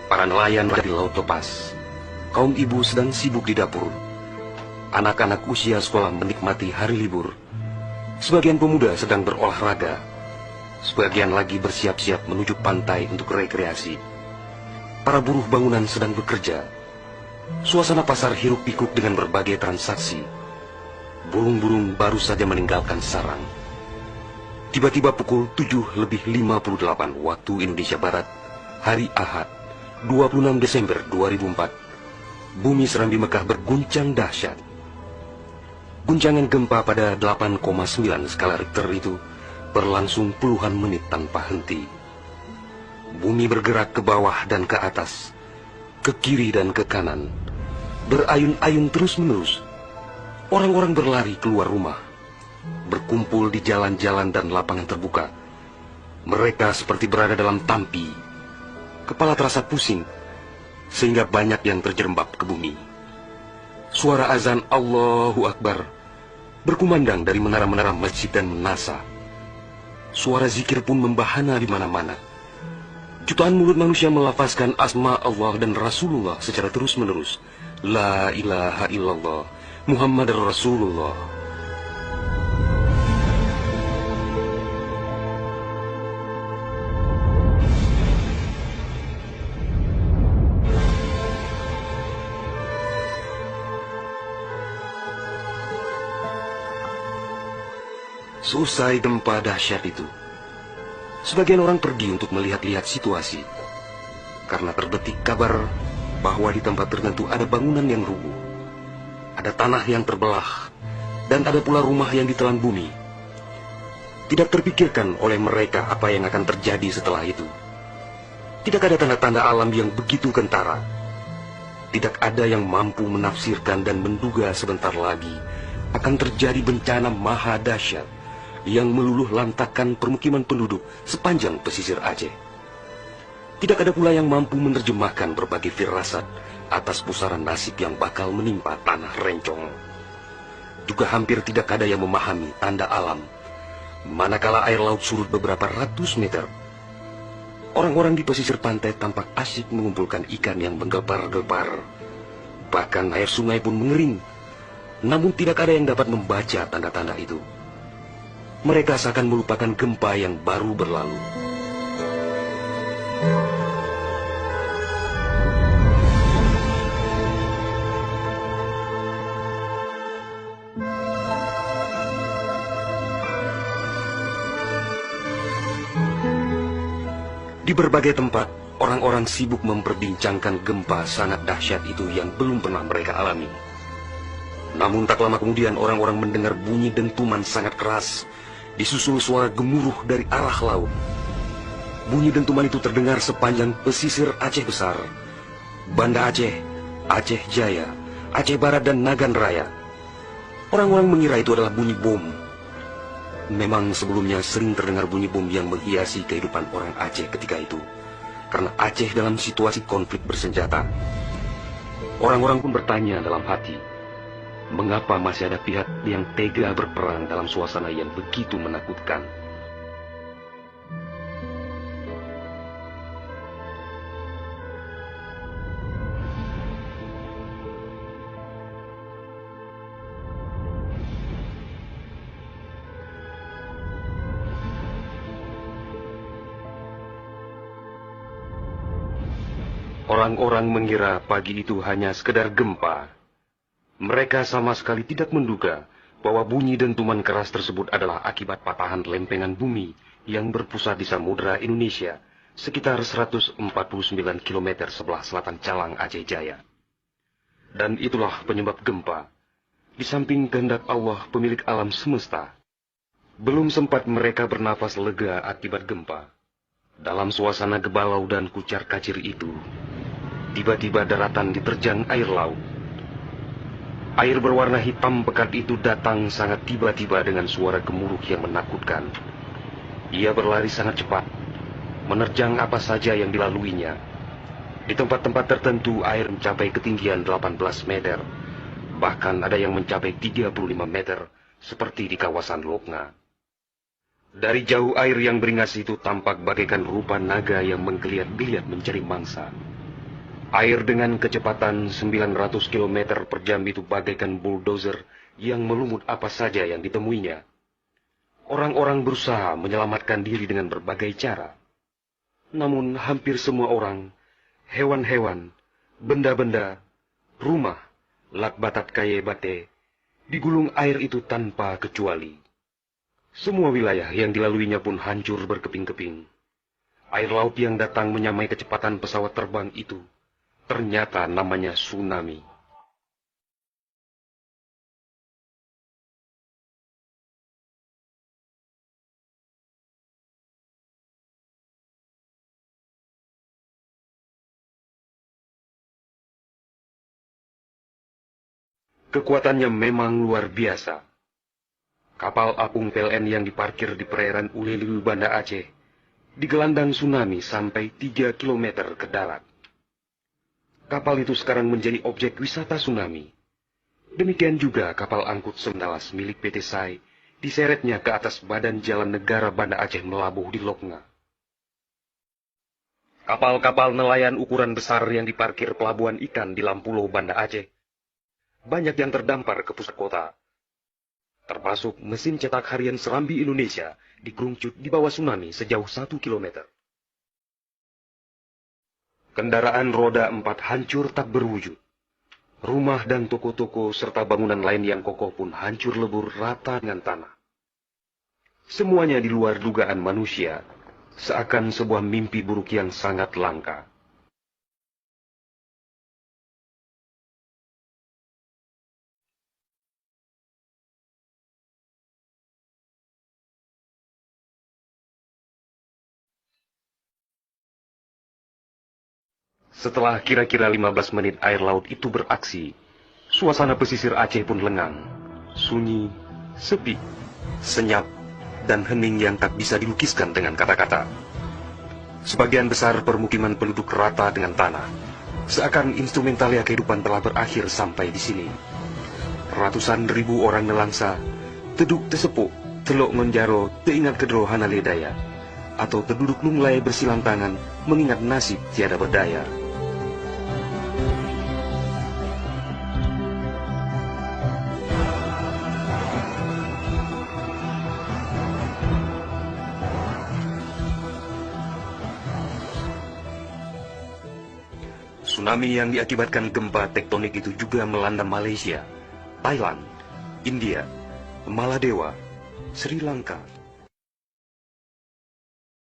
Para nelayan di laut lepas. Kaum ibu sedang sibuk di dapur. Anak-anak usia sekolah menikmati hari libur. Sebagian pemuda sedang berolahraga. Sebagian lagi bersiap-siap menuju pantai untuk rekreasi. Para buruh bangunan sedang bekerja. Suasana pasar hiruk-pikuk dengan berbagai transaksi. Burung-burung baru saja meninggalkan sarang. Tiba-tiba pukul 7:58 waktu Indonesia Barat, hari Ahad, 26 Desember 2004, bumi Serambi Mekah berguncang dahsyat. Guncangan gempa pada 8,9 skala Richter itu berlangsung puluhan menit tanpa henti. Bumi bergerak ke bawah dan ke atas, ke kiri dan ke kanan, berayun-ayun terus-menerus. Orang-orang berlari keluar rumah, berkumpul di jalan-jalan dan lapangan terbuka. Mereka seperti berada dalam tampi. Kepala terasa pusing, sehingga banyak yang terjerembab ke bumi. Suara azan Allahu Akbar berkumandang dari menara-menara masjid dan menasa. Suara zikir pun membahana di mana-mana. Jutaan mulut manusia melafazkan asma Allah dan Rasulullah secara terus-menerus. La ilaha illallah, Muhammad Rasulullah. Selesai gempa dahsyat itu, sebagian orang pergi untuk melihat-lihat situasi, karena terbetik kabar bahwa di tempat tertentu ada bangunan yang rubuh, ada tanah yang terbelah, dan ada pula rumah yang ditelan bumi. Tidak terpikirkan oleh mereka apa yang akan terjadi setelah itu. Tidak ada tanda-tanda alam yang begitu kentara. Tidak ada yang mampu menafsirkan dan menduga sebentar lagi akan terjadi bencana maha dahsyat yang meluluh lantakkan permukiman penduduk sepanjang pesisir Aceh. Tidak ada pula yang mampu menerjemahkan berbagai firasat atas pusaran nasib yang bakal menimpa tanah rencong. Juga hampir tidak ada yang memahami tanda alam, manakala air laut surut beberapa ratus meter. Orang-orang di pesisir pantai tampak asyik mengumpulkan ikan yang menggelepar-gelepar. Bahkan air sungai pun mengering, namun tidak ada yang dapat membaca tanda-tanda itu. Mereka seakan melupakan gempa yang baru berlalu. Di berbagai tempat, orang-orang sibuk memperbincangkan gempa sangat dahsyat itu yang belum pernah mereka alami. Namun tak lama kemudian orang-orang mendengar bunyi dentuman sangat keras, disusul suara gemuruh dari arah laut. Bunyi dentuman itu terdengar sepanjang pesisir Aceh Besar, Banda Aceh, Aceh Jaya, Aceh Barat dan Nagan Raya. Orang-orang mengira itu adalah bunyi bom. Memang sebelumnya sering terdengar bunyi bom yang menghiasi kehidupan orang Aceh ketika itu, karena Aceh dalam situasi konflik bersenjata. Orang-orang pun bertanya dalam hati, mengapa masih ada pihak yang tega berperang dalam suasana yang begitu menakutkan? Orang-orang mengira pagi itu hanya sekedar gempa. Mereka sama sekali tidak menduga bahwa bunyi dentuman keras tersebut adalah akibat patahan lempengan bumi yang berpusat di Samudra Indonesia, sekitar 149 km sebelah selatan Calang Aceh Jaya. Dan itulah penyebab gempa. Di samping kehendak Allah pemilik alam semesta, belum sempat mereka bernafas lega akibat gempa. Dalam suasana gebalau dan kucar-kacir itu, tiba-tiba daratan diterjang air laut. Air berwarna hitam pekat itu datang sangat tiba-tiba dengan suara gemuruh yang menakutkan. Ia berlari sangat cepat, menerjang apa saja yang dilaluinya. Di tempat-tempat tertentu air mencapai ketinggian 18 meter. Bahkan ada yang mencapai 35 meter, seperti di kawasan Lokna. Dari jauh air yang beringas itu tampak bagaikan rupa naga yang menggeliat-geliat mencari mangsa. Air dengan kecepatan 900 km per jam itu bagaikan bulldozer yang melumut apa saja yang ditemuinya. Orang-orang berusaha menyelamatkan diri dengan berbagai cara. Namun hampir semua orang, hewan-hewan, benda-benda, rumah, lakbatat kaye bate, digulung air itu tanpa kecuali. Semua wilayah yang dilaluinya pun hancur berkeping-keping. Air laut yang datang menyamai kecepatan pesawat terbang itu, ternyata namanya tsunami. Kekuatannya memang luar biasa. Kapal apung PLN yang diparkir di perairan Uleliu, Banda Aceh, digelandang tsunami sampai 3 kilometer ke darat. Kapal itu sekarang menjadi objek wisata tsunami. Demikian juga kapal angkut Semdalas milik PT SAI diseretnya ke atas badan jalan negara Banda Aceh melabuh di Loknga. Kapal-kapal nelayan ukuran besar yang diparkir pelabuhan ikan di Lampulo, Banda Aceh, banyak yang terdampar ke pusat kota. Termasuk mesin cetak harian Serambi Indonesia digerungcut di bawah tsunami sejauh 1 kilometer. Kendaraan roda 4 hancur tak berwujud. Rumah dan toko-toko serta bangunan lain yang kokoh pun hancur lebur rata dengan tanah. Semuanya di luar dugaan manusia, seakan sebuah mimpi buruk yang sangat langka. Setelah kira-kira 15 menit air laut itu beraksi, suasana pesisir Aceh pun lengang, sunyi, sepi, senyap, dan hening yang tak bisa dilukiskan dengan kata-kata. Sebagian besar permukiman penduduk rata dengan tanah, seakan instrumentalia kehidupan telah berakhir sampai di sini. Ratusan ribu orang nelangsa, teduk tesepuk, telok ngonjaro, teingat kedro hana ledaya, atau terduduk lunglai bersilang tangan, mengingat nasib tiada berdaya. Tsunami yang diakibatkan gempa tektonik itu juga melanda Malaysia, Thailand, India, Maladewa, Sri Lanka,